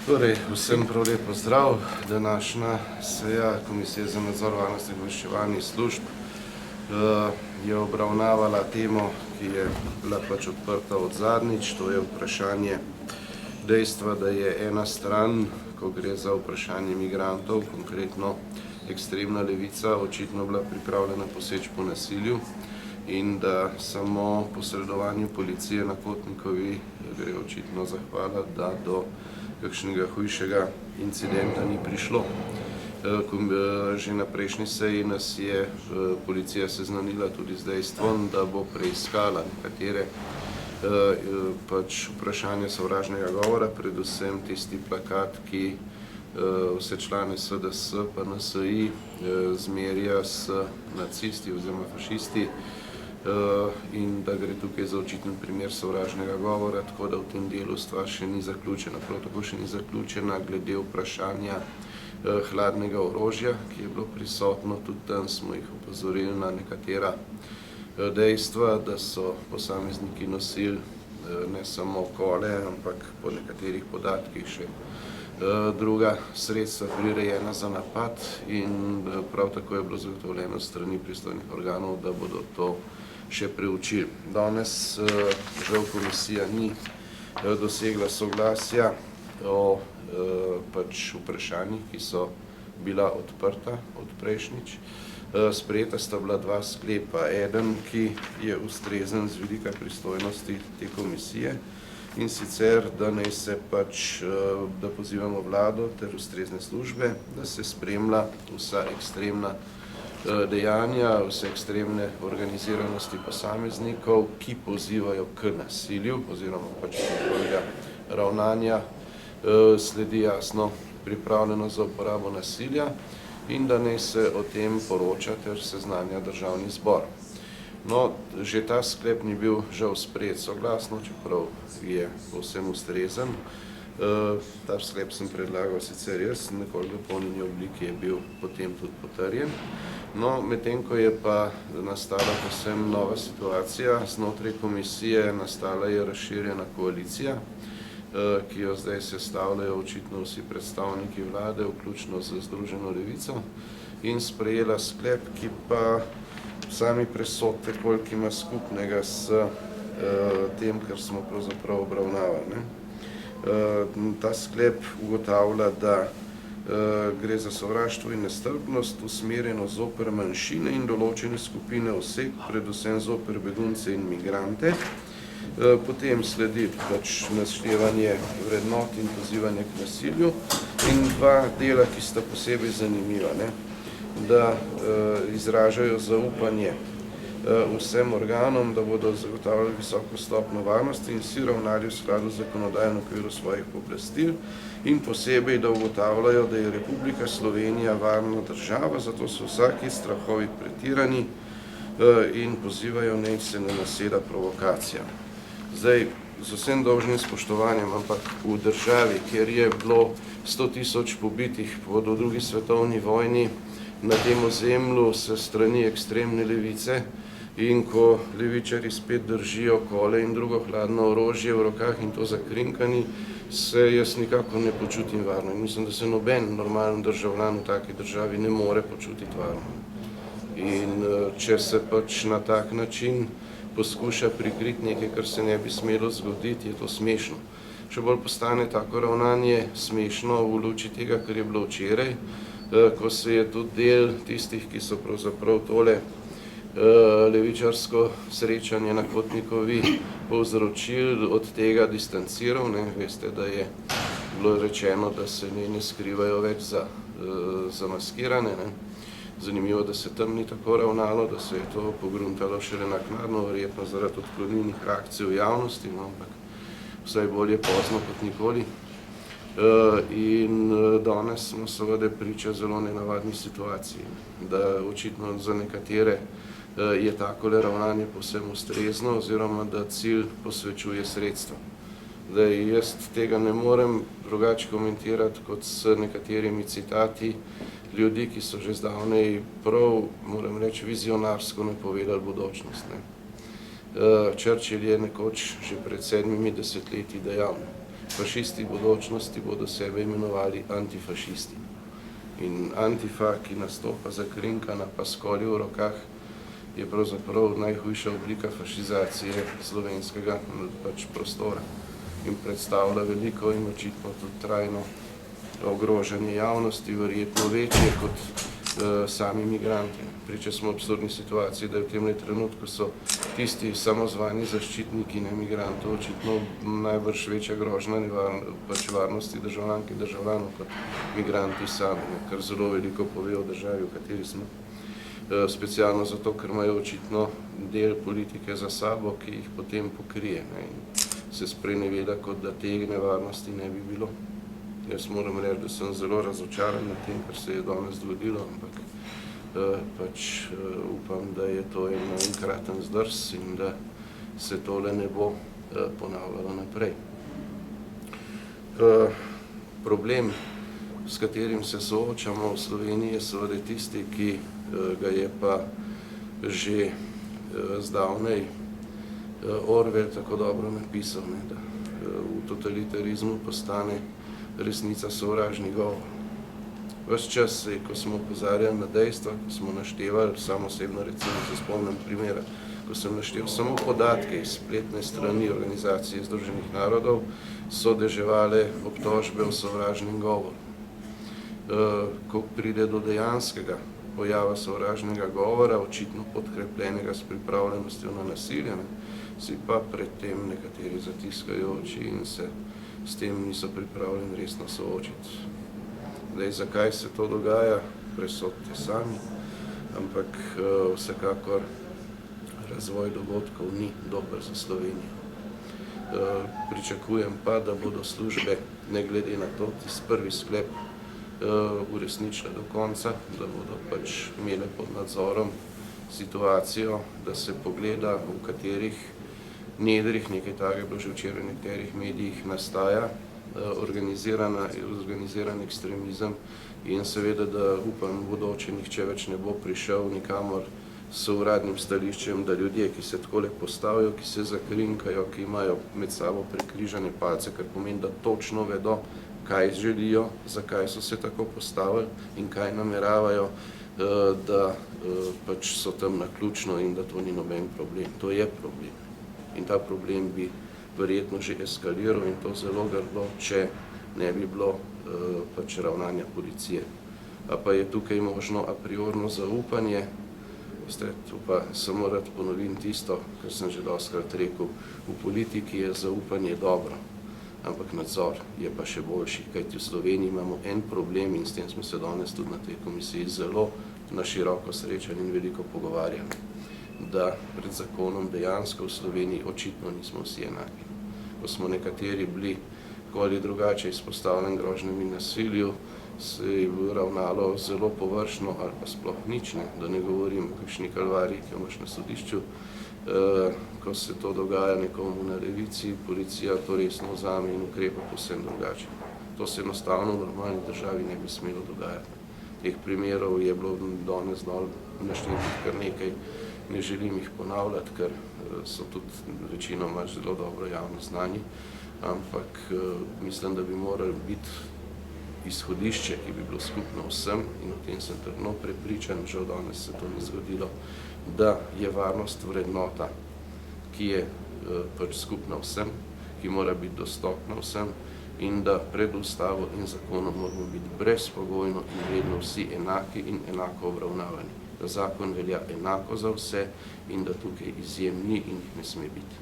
Torej, vsem prav lep pozdrav. Današnja seja Komisije za nadzor varnosti in obveščevalnih služb je obravnavala temo, ki je bila pač odprta od zadnjič. To je vprašanje dejstva, da je ena stran, ko gre za vprašanje migrantov, konkretno ekstremna levica, očitno bila pripravljena poseči po nasilju in da samo posredovanju policije na Kotnikovi gre očitno zahvala, da do kakšnega hujšega incidenta ni prišlo. Že na prejšnji seji nas je policija seznanila tudi z dejstvom, da bo preiskala nekatere pač vprašanja sovražnega govora, predvsem tisti plakat, ki vse člane SDS pa NSI zmerja s nacisti oziroma fašisti, in da gre tukaj za očiten primer sovražnega govora, tako da v tem delu stvar še ni zaključena. Prav tako še ni zaključena glede vprašanja hladnega orožja, ki je bilo prisotno. Tudi tam smo jih opozorili na nekatera dejstva, da so posamezniki nosili ne samo kole, ampak po nekaterih podatkih še druga sredstva prirejena za napad, in prav tako je bilo zagotovljeno strani pristojnih organov, da bodo to še preučili. Danes žal komisija ni dosegla soglasja o pač vprašanjih, ki so bila odprta od prejšnjič. Sprejeta sta bila dva sklepa. Eden, ki je ustrezen z vidika pristojnosti te komisije, in sicer, da naj se pač, da pozivamo vlado ter ustrezne službe, da se spremlja vsa ekstremna dejanja, vse ekstremne organiziranosti posameznikov, ki pozivajo k nasilju oziroma pač njihovega ravnanja, sledi jasno pripravljeno za uporabo nasilja, in da naj se o tem poroča ter seznanja Državni zbor. No, že ta sklep ni bil žal sprejet soglasno, čeprav je povsem ustrezen. Ta sklep sem predlagal sicer jaz, nekoliko dopolnjeni obliki je bil potem tudi potrjen. No, medtem ko je pa nastala povsem nova situacija znotraj komisije, nastala je razširjena koalicija, ki jo zdaj sestavljajo očitno vsi predstavniki vlade, vključno z Združeno levico, in sprejela sklep, ki pa sami presodite, koliko ima skupnega s tem, kar smo pravzaprav obravnavali. Ta sklep ugotavlja, da gre za sovraštvo in nestrpnost, usmerjeno zoper manjšine in določene skupine oseb, predvsem zoper begunce in migrante. Potem sledi pač naštevanje vrednot in pozivanje k nasilju, in dva dela, ki sta posebej zanimiva, da izražajo zaupanje vsem organom, da bodo zagotavljali visoko stopnjo varnosti in vsi ravnali v skladu z zakonodajo v okviru svojih pooblastil, in posebej, da ugotavljajo, da je Republika Slovenija varna država, zato so vsaki strahovi pretirani, in pozivajo, naj se ne naseda provokacija. Zdaj, z vsem dolžnim spoštovanjem, ampak v državi, kjer je bilo 100 000 pobitih po drugi svetovni vojni na tem ozemlju s strani ekstremne levice, in ko levičarji spet držijo kole in drugo hladno orožje v rokah, in to zakrinkani, se jaz nikako ne počutim varno. In mislim, da se noben normalen državljan v taki državi ne more počutiti varno. In če se pač na tak način poskuša prikriti nekaj, kar se ne bi smelo zgoditi, je to smešno. Še bolj postane tako ravnanje smešno v luči tega, kar je bilo včeraj, ko se je tudi del tistih, ki so pravzaprav tole levičarsko srečanje na Kotnikovi povzročili, od tega distanciral. Veste, da je bilo rečeno, da se ne skrivajo več za zamaskirane. Zanimivo, da se tam ni tako ravnalo, da se je to pogruntalo šele naknadno, verjetno zaradi odklonilnih reakcij v javnosti, ampak vsaj bolje pozno kot nikoli. In danes smo seveda priča zelo nenavadni situaciji, da očitno za nekatere je takole ravnanje povsem ustrezno, oziroma da cilj posvečuje sredstva. Jaz tega ne morem drugače komentirati kot s nekaterimi citati ljudi, ki so že zdavnej prav, moram reči, vizionarsko napovedali bodočnost. Churchill je nekoč že pred 7 desetletji dejal: Fašisti bodočnosti bodo sebe imenovali antifašisti. In Antifa, ki nastopa zakrinkana pa s koli v rokah, je pravzaprav najhujša oblika fašizacije slovenskega prostora in predstavlja veliko in očitno tudi trajno ogrožanje javnosti, verjetno večje kot sami migranti. Priča smo absurdni situaciji, da v tem trenutku so tisti samozvani zaščitniki migrantov očitno najbrž večja grožnja varnosti državljank in državljanov kot migranti sami, kar zelo veliko pove o državi, v kateri smo. Specialno zato, ker imajo očitno del politike za sabo, ki jih potem pokrije in se spreneveda, kot da te nevarnosti ne bi bilo. Jaz moram reči, da sem zelo razočaran na tem, kar se je danes zgodilo, ampak upam, da je to enkraten zdrs in da se tole ne bo ponavljalo naprej. Problem, s katerim se soočamo v Sloveniji, je seveda tisti, ki ga je pa že zdavnej Orwell tako dobro napisal, da v totalitarizmu postane resnica sovražni govor. Ves čas, ko smo opozarjali na dejstva, ko smo naštevali, samo osebno recimo se spomnim primera, ko sem naštel samo podatke iz spletne strani Organizacije združenih narodov, so deževale obtožbe o sovražnem govoru. Ko pride do dejanskega pojava sovražnega govora, očitno podkrepljenega s pripravljenostjo na nasilje, si pa predtem nekateri zatiskajo oči in se s tem niso pripravljeni resno soočiti. Zdaj, zakaj se to dogaja, presodite sami, ampak vsekakor razvoj dogodkov ni dober za Slovenijo. Pričakujem pa, da bodo službe, ne glede na to, tisti prvi sklep uresničile do konca, da bodo imele pod nadzorom situacijo, da se pogleda, v katerih nedrih, nekaj takega je bilo že včeraj v nekaterih medijih, nastaja organiziran ekstremizem in seveda, da upam, v bodoče nihče več ne bo prišel nikamor s uradnim stališčem, da ljudje, ki se takole postavijo, ki se zakrinkajo, ki imajo med sabo prekrižane palce, kar pomeni, da točno vedo, kaj želijo, zakaj so se tako postavili in kaj nameravajo, da so tam naključno in da to ni noben problem. To je problem. In ta problem bi verjetno že eskaliral in to zelo grdo, če ne bi bilo ravnanja policije. A pa je tukaj možno a priorno zaupanje. Tu pa samo rad ponovim tisto, kar sem že dostikrat rekel. V politiki je zaupanje dobro, ampak nadzor je pa še boljši, kajti v Sloveniji imamo en problem in s tem smo se danes tudi na tej komisiji zelo na široko srečali in veliko pogovarjali, da pred zakonom dejansko v Sloveniji očitno nismo vsi enaki. Ko smo nekateri bili koli drugače izpostavljeni grožnjam in nasilju, se je ravnalo zelo površno ali pa sploh nič, da ne govorim o kakšni kalvariji, ki jo imaš na sodišču. Ko se to dogaja nekomu na levici, policija to resno vzame in ukrepa povsem drugače. To se enostavno v normalni državi ne bi smelo dogajati. Teh primerov je bilo danes dol naštetih kar nekaj, ne želim jih ponavljati, ker so tudi večinoma zelo dobro javno znani, ampak mislim, da bi morali biti izhodišče, ki bi bilo skupno vsem, in o tem sem trdno prepričan, žal danes se to ni zgodilo, da je varnost vrednota, ki je skupna vsem, ki mora biti dostopna vsem in da pred ustavo in zakonom moramo biti brezpogojno in vedno vsi enaki in enako obravnavani. Da zakon velja enako za vse in da tukaj izjem ni in jih ne sme biti.